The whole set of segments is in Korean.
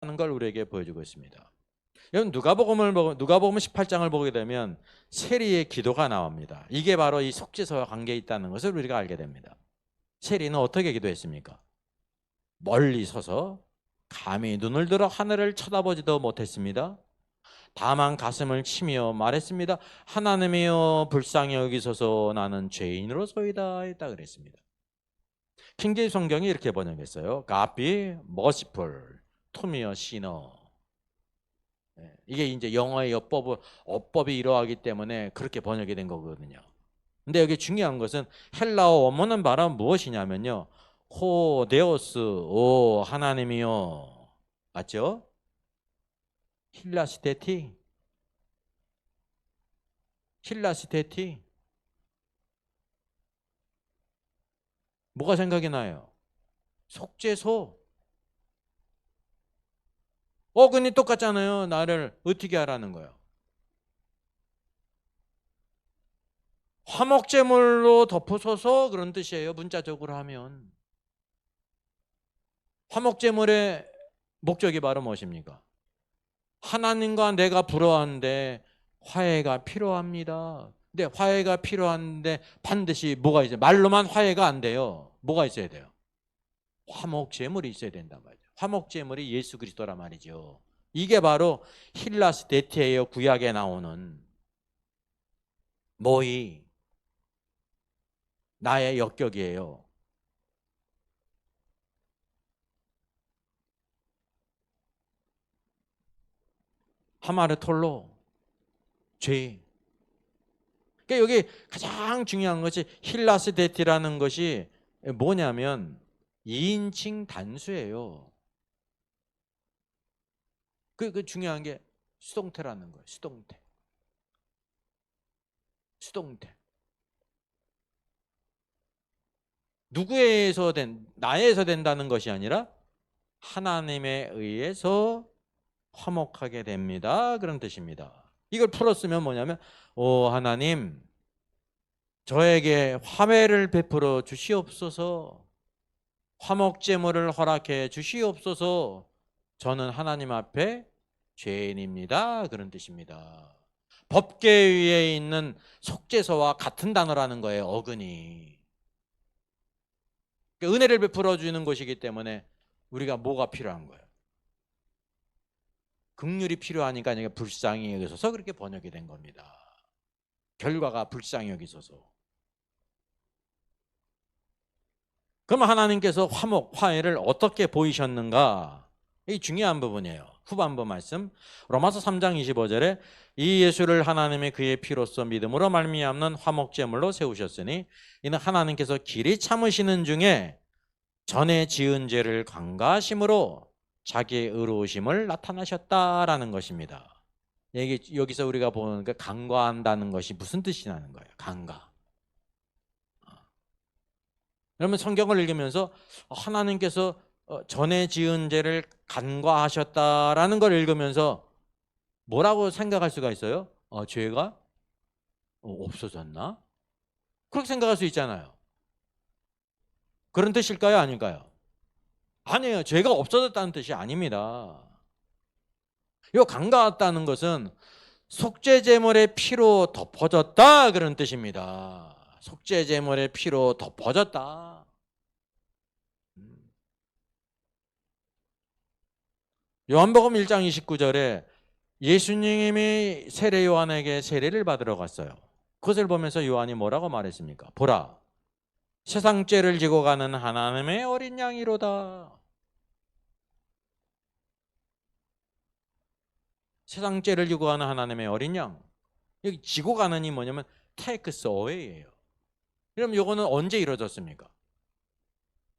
하는 걸 우리에게 보여주고 있습니다. 여러분 누가복음 18장을 보게 되면 세리의 기도가 나옵니다. 이게 바로 이 속죄소와 관계에 있다는 것을 우리가 알게 됩니다. 세리는 어떻게 기도했습니까? 멀리 서서 감히 눈을 들어 하늘을 쳐다보지도 못했습니다. 다만 가슴을 치며 말했습니다. 하나님이여 불쌍히 여기소서 나는 죄인으로소이다 했다 그랬습니다. 킹제임스 성경이 이렇게 번역했어요. God be merciful to me a sinner. 이게 이제 영어의 어법이 이러하기 때문에 그렇게 번역이 된 거거든요. 근데 여기 중요한 것은 헬라어 원문은 바로 무엇이냐면요. 호 데오스 오 하나님이요. 맞죠? 힐라스테티 뭐가 생각이 나요? 속죄소. 어근이 똑같잖아요. 나를 어떻게 하라는 거예요? 화목제물로 덮어서서 그런 뜻이에요. 문자적으로 하면. 화목제물의 목적이 바로 무엇입니까? 하나님과 내가 불화하는데 화해가 필요합니다. 근데 화해가 필요한데 반드시 뭐가 있어요? 말로만 화해가 안 돼요. 뭐가 있어야 돼요? 화목제물이 있어야 된단 말이죠. 화목제물이 예수 그리스도란 말이죠. 이게 바로 힐라스 데티예요. 구약에 나오는 모이 나의 역격이에요. 하마르톨로 죄. 그러니까 여기 가장 중요한 것이 힐라스 데티라는 것이 뭐냐면 2인칭 단수예요. 그 중요한 게 수동태라는 거예요. 수동태. 누구에서 나에서 된다는 것이 아니라 하나님에 의해서 화목하게 됩니다. 그런 뜻입니다. 이걸 풀었으면 뭐냐면 오 하나님 저에게 화해를 베풀어 주시옵소서. 화목제물을 허락해 주시옵소서. 저는 하나님 앞에 죄인입니다. 그런 뜻입니다. 법계 위에 있는 속죄서와 같은 단어라는 거예요. 어근이. 은혜를 베풀어 주는 것이기 때문에 우리가 뭐가 필요한 거예요? 긍휼이 필요하니까 불쌍히 여기소서 그렇게 번역이 된 겁니다. 결과가 불쌍히 여기소서. 그럼 하나님께서 화해를 어떻게 보이셨는가? 이게 중요한 부분이에요. 후반부 말씀 로마서 3장 25절에 이 예수를 하나님이 그의 피로써 믿음으로 말미암는 화목제물로 세우셨으니 이는 하나님께서 길이 참으시는 중에 전에 지은 죄를 간과하심으로 자기의 의로우심을 나타나셨다라는 것입니다. 여기서 우리가 보는 그 간과한다는 것이 무슨 뜻이냐는 거예요. 간과. 여러분 성경을 읽으면서 하나님께서 전에 지은 죄를 간과하셨다라는 걸 읽으면서 뭐라고 생각할 수가 있어요? 죄가 없어졌나? 그렇게 생각할 수 있잖아요. 그런 뜻일까요? 아닐까요? 아니에요. 죄가 없어졌다는 뜻이 아닙니다. 이 간과했다는 것은 속죄제물의 피로 덮어졌다 그런 뜻입니다. 속죄제물의 피로 덮어졌다. 요한복음 1장 29절에 예수님이 세례 요한에게 세례를 받으러 갔어요. 그것을 보면서 요한이 뭐라고 말했습니까? 보라, 세상 죄를 지고 가는 하나님의 어린 양이로다. 세상 죄를 지고 가는 하나님의 어린 양. 여기 지고 가는 이 뭐냐면 takes away예요. 그럼 요거는 언제 이루어졌습니까?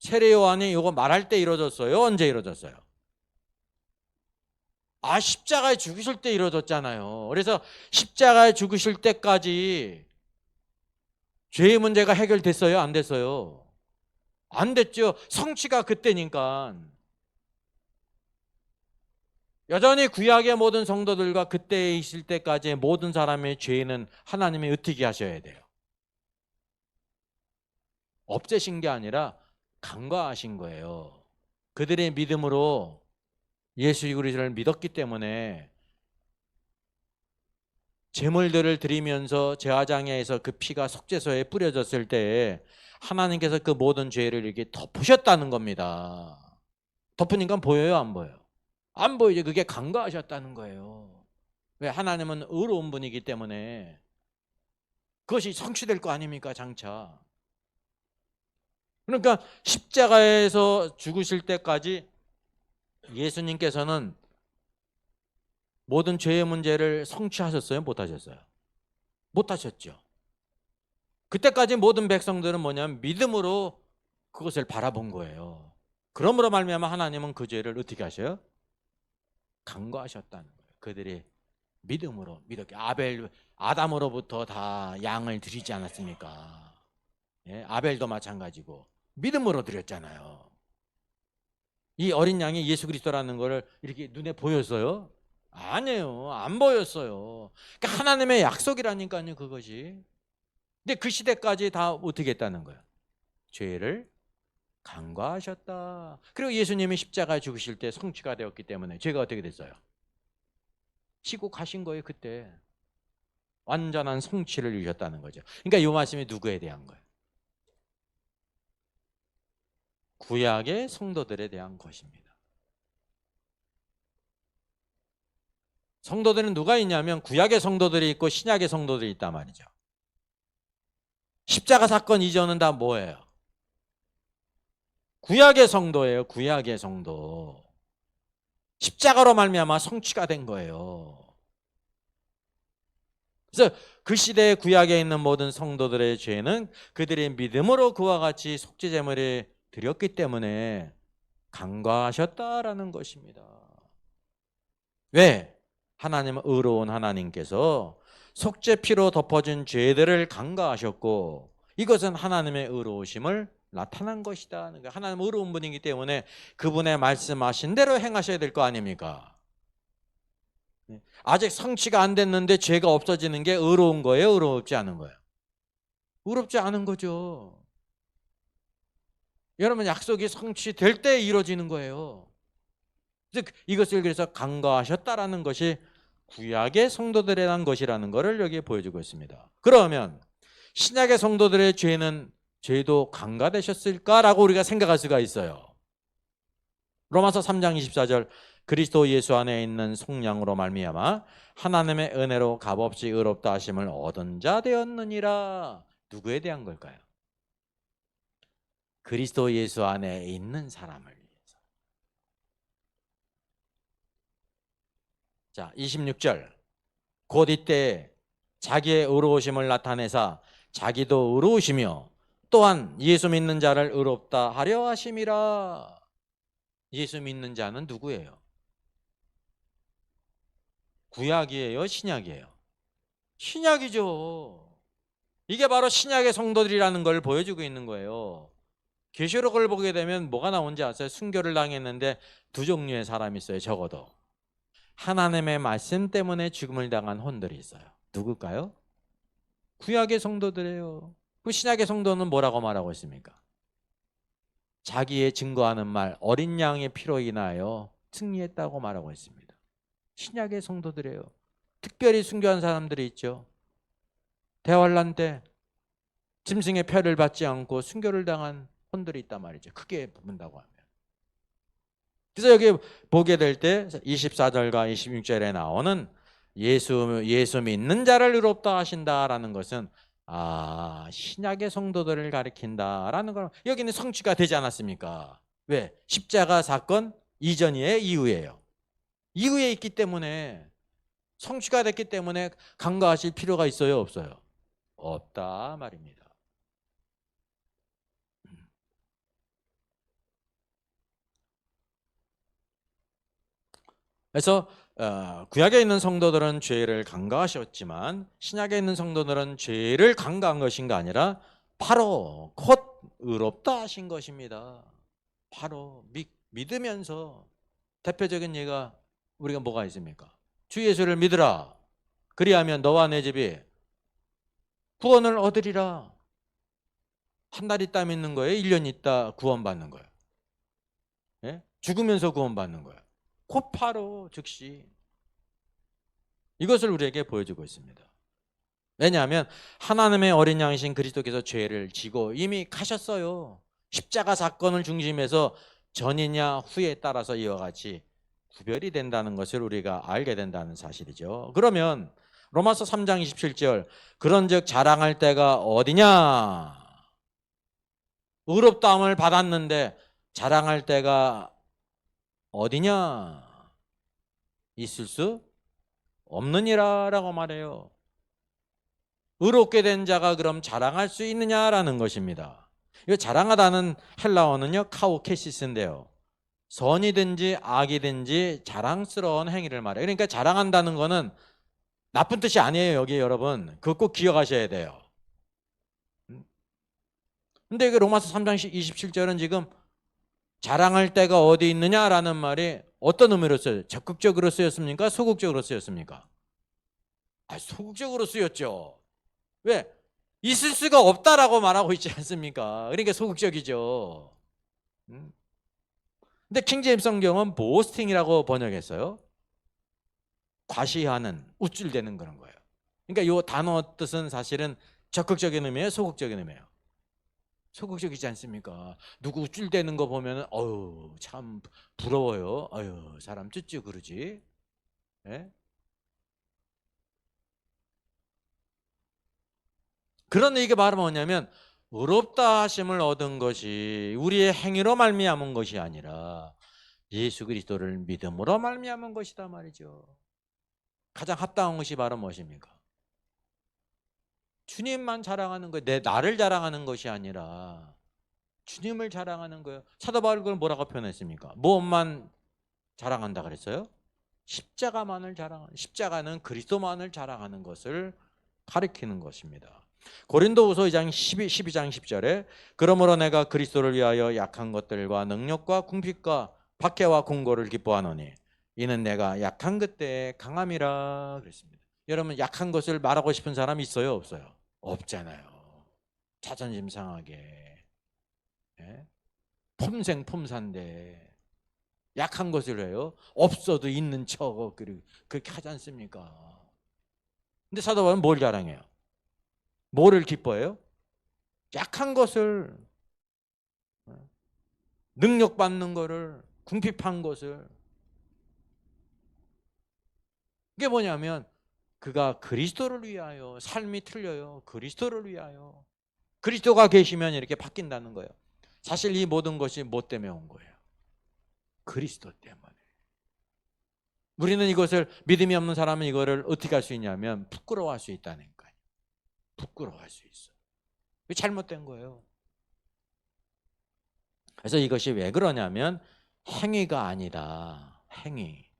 세례 요한이 요거 말할 때 이루어졌어요? 언제 이루어졌어요? 십자가에 죽으실 때 이루어졌잖아요. 그래서 십자가에 죽으실 때까지 죄의 문제가 해결됐어요? 안 됐어요? 안 됐죠. 성취가 그때니까. 여전히 구약의 모든 성도들과 그때 있을 때까지의 모든 사람의 죄는 하나님이 어떻게 하셔야 돼요? 없애신 게 아니라 간과하신 거예요. 그들의 믿음으로 예수 그리스도를 믿었기 때문에 제물들을 드리면서 제사장에서 그 피가 속죄소에 뿌려졌을 때 하나님께서 그 모든 죄를 이렇게 덮으셨다는 겁니다. 덮으니까 보여요, 안 보여요? 안 보이죠. 그게 간과하셨다는 거예요. 왜? 하나님은 의로운 분이기 때문에 그것이 성취될 거 아닙니까, 장차. 그러니까 십자가에서 죽으실 때까지 예수님께서는 모든 죄의 문제를 성취하셨어요? 못하셨어요? 못하셨죠. 그때까지 모든 백성들은 뭐냐면 믿음으로 그것을 바라본 거예요. 그러므로 말미암아 하나님은 그 죄를 어떻게 하셔요? 간과하셨다는 거예요. 그들이 믿음으로 믿었게. 아담으로부터 다 양을 드리지 않았습니까? 예, 아벨도 마찬가지고 믿음으로 드렸잖아요. 이 어린 양이 예수 그리스도라는 거를 이렇게 눈에 보였어요? 아니에요. 안 보였어요. 그러니까 하나님의 약속이라니까요, 그것이. 근데 그 시대까지 다 어떻게 했다는 거예요? 죄를 간과하셨다. 그리고 예수님이 십자가에 죽으실 때 성취가 되었기 때문에 죄가 어떻게 됐어요? 지고 가신 거예요, 그때. 완전한 성취를 이루셨다는 거죠. 그러니까 이 말씀이 누구에 대한 거예요? 구약의 성도들에 대한 것입니다. 성도들은 누가 있냐면 구약의 성도들이 있고 신약의 성도들이 있단 말이죠. 십자가 사건 이전은 다 뭐예요? 구약의 성도예요. 구약의 성도. 십자가로 말미암아 성취가 된 거예요. 그래서 그 시대의 구약에 있는 모든 성도들의 죄는 그들의 믿음으로 그와 같이 속죄 제물을 드렸기 때문에 간과하셨다라는 것입니다. 왜? 하나님은 의로운 하나님께서 속죄 피로 덮어준 죄들을 간과하셨고 이것은 하나님의 의로우심을 나타난 것이다. 하나님은 의로운 분이기 때문에 그분의 말씀하신 대로 행하셔야 될 거 아닙니까? 아직 성취가 안 됐는데 죄가 없어지는 게 의로운 거예요? 의롭지 않은 거예요? 의롭지 않은 거죠. 여러분, 약속이 성취될 때 이루어지는 거예요. 이것을 그래서 간과하셨다라는 것이 구약의 성도들에 대한 것이라는 것을 여기에 보여주고 있습니다. 그러면 신약의 성도들의 죄도 간과되셨을까라고 우리가 생각할 수가 있어요. 로마서 3장 24절 그리스도 예수 안에 있는 속량으로 말미암아 하나님의 은혜로 값없이 의롭다 하심을 얻은 자 되었느니라. 누구에 대한 걸까요? 그리스도 예수 안에 있는 사람을 위해서. 자, 26절 곧 이때 자기의 의로우심을 나타내사 자기도 의로우시며 또한 예수 믿는 자를 의롭다 하려 하심이라. 예수 믿는 자는 누구예요? 구약이에요? 신약이에요? 신약이죠. 이게 바로 신약의 성도들이라는 걸 보여주고 있는 거예요. 계시록을 보게 되면 뭐가 나온지 아세요? 순교를 당했는데 두 종류의 사람이 있어요. 적어도 하나님의 말씀 때문에 죽음을 당한 혼들이 있어요. 누굴까요? 구약의 성도들이에요. 그 신약의 성도는 뭐라고 말하고 있습니까? 자기의 증거하는 말 어린 양의 피로 인하여 승리했다고 말하고 있습니다. 신약의 성도들이에요. 특별히 순교한 사람들이 있죠. 대환란 때 짐승의 표를 받지 않고 순교를 당한 혼들이 있단 말이죠. 크게 본다고 하면. 그래서 여기 보게 될 때 24절과 26절에 나오는 예수 믿는 자를 의롭다 하신다라는 것은 신약의 성도들을 가리킨다라는 걸. 여기는 성취가 되지 않았습니까? 왜? 십자가 사건 이전이에요? 이후예요? 이후에 있기 때문에 성취가 됐기 때문에 간과하실 필요가 있어요? 없어요? 없다 말입니다. 그래서 구약에 있는 성도들은 죄를 간과하셨지만 신약에 있는 성도들은 죄를 간과한 것인가 아니라 바로 곧 의롭다 하신 것입니다. 바로 믿으면서. 대표적인 예가 우리가 뭐가 있습니까? 주 예수를 믿으라. 그리하면 너와 내 집이 구원을 얻으리라. 한 달 있다 믿는 거예요? 1년 있다 구원받는 거예요? 예? 죽으면서 구원받는 거예요? 곧바로 즉시 이것을 우리에게 보여주고 있습니다. 왜냐하면 하나님의 어린 양이신 그리스도께서 죄를 지고 이미 가셨어요. 십자가 사건을 중심해서 전이냐 후에 따라서 이와 같이 구별이 된다는 것을 우리가 알게 된다는 사실이죠. 그러면 로마서 3장 27절 그런즉 자랑할 때가 어디냐? 의롭다함을 받았는데 자랑할 때가 어디냐? 있을 수 없느니라 라고 말해요. 의롭게 된 자가 그럼 자랑할 수 있느냐라는 것입니다. 이 자랑하다는 헬라어는요 카우케시스인데요. 선이든지 악이든지 자랑스러운 행위를 말해요. 그러니까 자랑한다는 거는 나쁜 뜻이 아니에요. 여기 여러분 그거 꼭 기억하셔야 돼요. 근데 이게 로마서 3장 27절은 지금 자랑할 때가 어디 있느냐라는 말이 어떤 의미로 써요? 적극적으로 쓰였습니까? 소극적으로 쓰였습니까? 소극적으로 쓰였죠. 왜? 있을 수가 없다라고 말하고 있지 않습니까? 그러니까 소극적이죠. 근데 킹제임스 성경은 보스팅이라고 번역했어요. 과시하는, 우쭐대는 그런 거예요. 그러니까 이 단어 뜻은 사실은 적극적인 의미예요, 소극적인 의미예요. 소극적이지 않습니까? 누구 우쭐대는 거 보면 어휴 참 부러워요. 어휴 사람 쭈쭈 그러지. 예? 그런 얘기가 말하면 뭐냐면 의롭다 하심을 얻은 것이 우리의 행위로 말미암은 것이 아니라 예수 그리스도를 믿음으로 말미암은 것이다 말이죠. 가장 합당한 것이 바로 무엇입니까? 주님만 자랑하는 거예요. 나를 자랑하는 것이 아니라 주님을 자랑하는 거예요. 사도 바울은 그걸 뭐라고 표현했습니까? 무엇만 자랑한다 그랬어요? 십자가만을 자랑하는, 십자가는 그리스도만을 자랑하는 것을 가리키는 것입니다. 고린도후서 12장 10절에 그러므로 내가 그리스도를 위하여 약한 것들과 능력과 궁핍과 박해와 공고를 기뻐하노니 이는 내가 약한 그때의 강함이라 그랬습니다. 여러분 약한 것을 말하고 싶은 사람 있어요? 없어요? 없잖아요. 자존심 상하게 폼생폼사인데 약한 것을 해요. 없어도 있는 척 그렇게 하지 않습니까? 근데 사도 바울은 뭘 자랑해요? 뭐를 기뻐해요? 약한 것을, 능력받는 것을, 궁핍한 것을. 그게 뭐냐면 그가 그리스도를 위하여 삶이 틀려요. 그리스도를 위하여. 그리스도가 계시면 이렇게 바뀐다는 거예요. 사실 이 모든 것이 뭐 때문에 온 거예요? 그리스도 때문에. 우리는 이것을 믿음이 없는 사람은 이거를 어떻게 할 수 있냐면 부끄러워할 수 있다는 거예요. 부끄러워할 수 있어. 잘못된 거예요. 그래서 이것이 왜 그러냐면 행위가 아니다. 행위.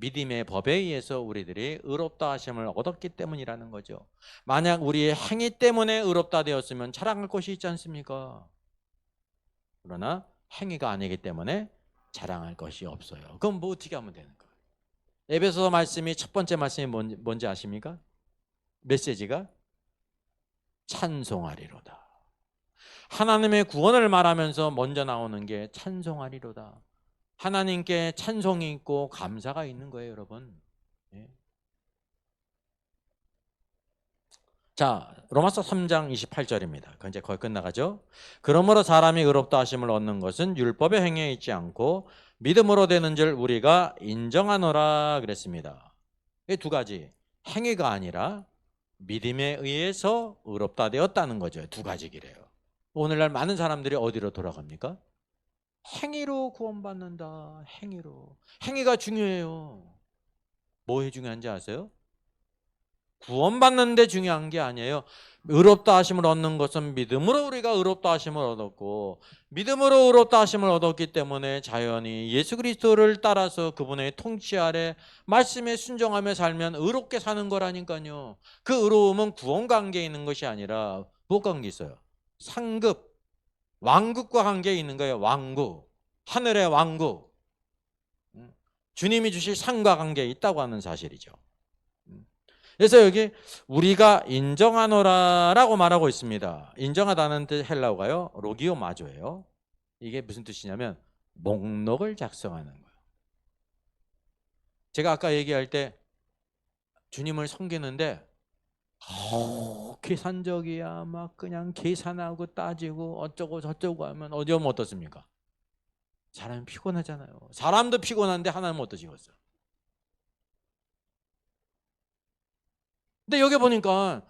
믿음의 법에 의해서 우리들이 의롭다 하심을 얻었기 때문이라는 거죠. 만약 우리의 행위 때문에 의롭다 되었으면 자랑할 것이 있지 않습니까? 그러나 행위가 아니기 때문에 자랑할 것이 없어요. 그럼 뭐 어떻게 하면 되는 거예요? 에베소서 말씀이 첫 번째 말씀이 뭔지 아십니까? 메시지가 찬송하리로다. 하나님의 구원을 말하면서 먼저 나오는 게 찬송하리로다. 하나님께 찬송이 있고 감사가 있는 거예요, 여러분. 예. 자, 로마서 3장 28절입니다. 이제 거의 끝나가죠. 그러므로 사람이 의롭다 하심을 얻는 것은 율법의 행위에 있지 않고 믿음으로 되는 줄 우리가 인정하노라 그랬습니다. 이 두 가지, 행위가 아니라 믿음에 의해서 의롭다 되었다는 거죠. 두 가지 길이에요. 오늘날 많은 사람들이 어디로 돌아갑니까? 행위로 구원받는다. 행위로. 행위가 중요해요. 뭐가 중요한지 아세요? 구원받는 데 중요한 게 아니에요. 의롭다 하심을 얻는 것은 믿음으로 우리가 의롭다 하심을 얻었고 믿음으로 의롭다 하심을 얻었기 때문에 자연히 예수 그리스도를 따라서 그분의 통치 아래 말씀에 순종하며 살면 의롭게 사는 거라니까요. 그 의로움은 구원 관계에 있는 것이 아니라 무엇과 관계 있어요? 상급, 왕국과 관계에 있는 거예요. 왕국, 하늘의 왕국. 주님이 주실 상과 관계에 있다고 하는 사실이죠. 그래서 여기 우리가 인정하노라라고 말하고 있습니다. 인정하다는 뜻 헬라어가요 로기오마조예요. 이게 무슨 뜻이냐면 목록을 작성하는 거예요. 제가 아까 얘기할 때 주님을 섬기는데 계산적이야. 막 그냥 계산하고 따지고 어쩌고 저쩌고 하면 어디오면 어떻습니까? 사람이 피곤하잖아요. 사람도 피곤한데 하나님은 어떠시겠어요? 근데 여기 보니까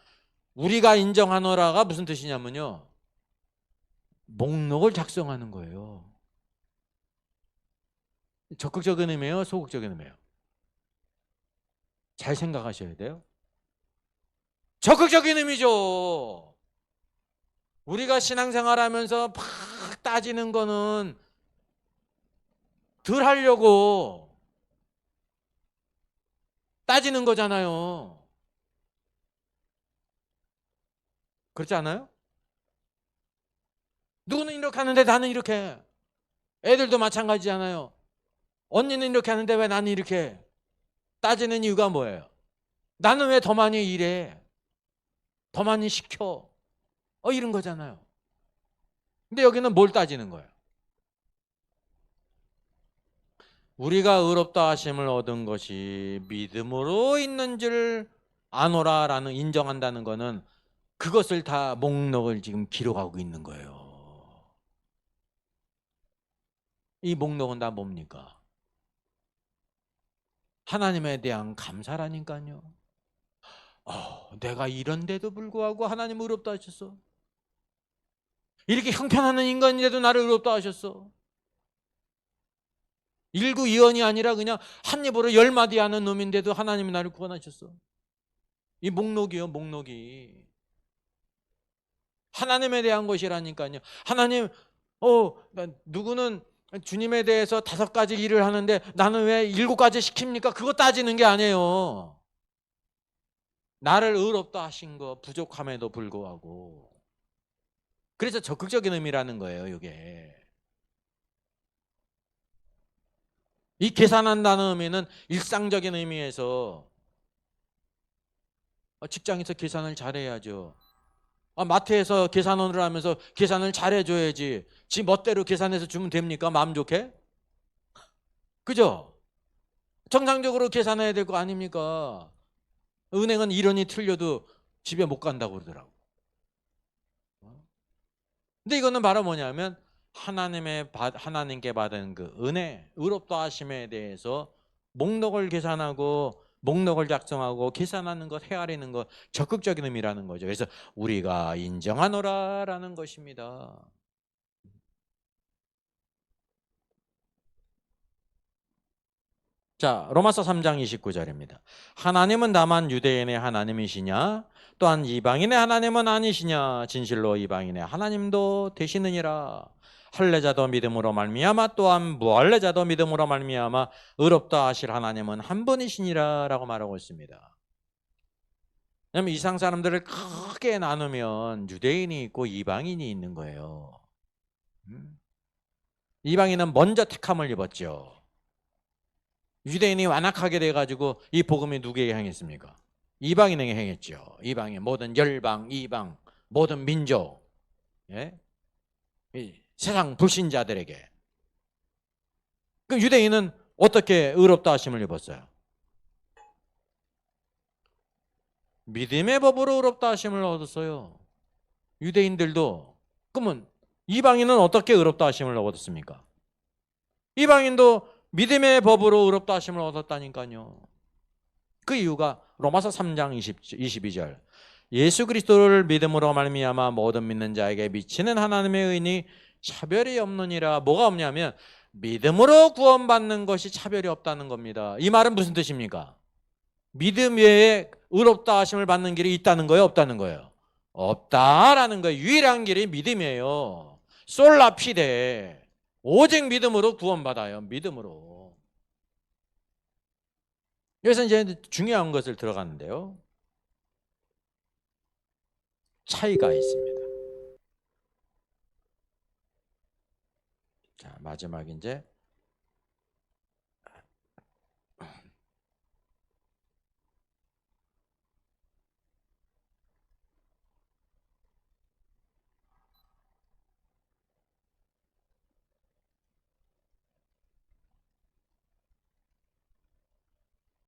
우리가 인정하노라가 무슨 뜻이냐면요, 목록을 작성하는 거예요. 적극적인 의미예요, 소극적인 의미예요? 잘 생각하셔야 돼요. 적극적인 의미죠. 우리가 신앙생활하면서 막 따지는 거는 덜 하려고 따지는 거잖아요. 그렇지 않아요? 누구는 이렇게 하는데 나는 이렇게 해. 애들도 마찬가지잖아요. 언니는 이렇게 하는데 왜 나는 이렇게 해? 따지는 이유가 뭐예요? 나는 왜 더 많이 일해? 더 많이 시켜? 이런 거잖아요. 근데 여기는 뭘 따지는 거예요? 우리가 의롭다 하심을 얻은 것이 믿음으로 있는 줄 아노라라는 인정한다는 거는 그것을 다 목록을 지금 기록하고 있는 거예요. 이 목록은 다 뭡니까? 하나님에 대한 감사라니까요. 내가 이런데도 불구하고 하나님 의롭다 하셨어. 이렇게 형편하는 인간인데도 나를 의롭다 하셨어. 일구이연이 아니라 그냥 한 입으로 10마디 하는 놈인데도 하나님이 나를 구원하셨어. 이 목록이요, 목록이. 하나님에 대한 것이라니까요. 하나님, 누구는 주님에 대해서 5가지 일을 하는데 나는 왜 7가지 시킵니까? 그거 따지는 게 아니에요. 나를 의롭다 하신 거 부족함에도 불구하고. 그래서 적극적인 의미라는 거예요, 이게. 이 계산한다는 의미는 일상적인 의미에서 직장에서 계산을 잘해야죠. 마트에서 계산원을 하면서 계산을 잘해줘야지. 지 멋대로 계산해서 주면 됩니까? 마음 좋게? 그죠? 정상적으로 계산해야 될 거 아닙니까? 은행은 이론이 틀려도 집에 못 간다고 그러더라고. 근데 이거는 바로 뭐냐면 하나님께 받은 그 은혜, 의롭다 하심에 대해서 목록을 계산하고 목록을 작성하고 계산하는 것, 헤아리는 것, 적극적인 의미라는 거죠. 그래서 우리가 인정하노라라는 것입니다. 자, 로마서 3장 29절입니다. 하나님은 다만 유대인의 하나님이시냐? 또한 이방인의 하나님은 아니시냐? 진실로 이방인의 하나님도 되시느니라. 할례자도 믿음으로 말미암아 또한 무할례자도 믿음으로 말미암아 의롭다 하실 하나님은 한 분이시니라라고 말하고 있습니다. 왜냐하면 이상 사람들을 크게 나누면 유대인이 있고 이방인이 있는 거예요. 이방인은 먼저 택함을 입었죠. 유대인이 완악하게 돼가지고 이 복음이 누구에게 향했습니까? 이방인에게 향했죠. 이방인, 모든 열방, 이방, 모든 민족, 예? 이 세상 불신자들에게. 그 유대인은 어떻게 의롭다 하심을 입었어요? 믿음의 법으로 의롭다 하심을 얻었어요. 유대인들도. 그러면 이방인은 어떻게 의롭다 하심을 얻었습니까? 이방인도 믿음의 법으로 의롭다 하심을 얻었다니까요. 그 이유가 로마서 3장 22절. 예수 그리스도를 믿음으로 말미암아 모든 믿는 자에게 미치는 하나님의 의인이 차별이 없느니라. 뭐가 없냐면 믿음으로 구원받는 것이 차별이 없다는 겁니다. 이 말은 무슨 뜻입니까? 믿음 외에 의롭다 하심을 받는 길이 있다는 거예요, 없다는 거예요? 없다라는 거예요. 유일한 길이 믿음이에요. 솔라 피데. 오직 믿음으로 구원받아요. 믿음으로. 여기서 이제 중요한 것을 들어가는데요. 차이가 있습니다. 자, 마지막 이제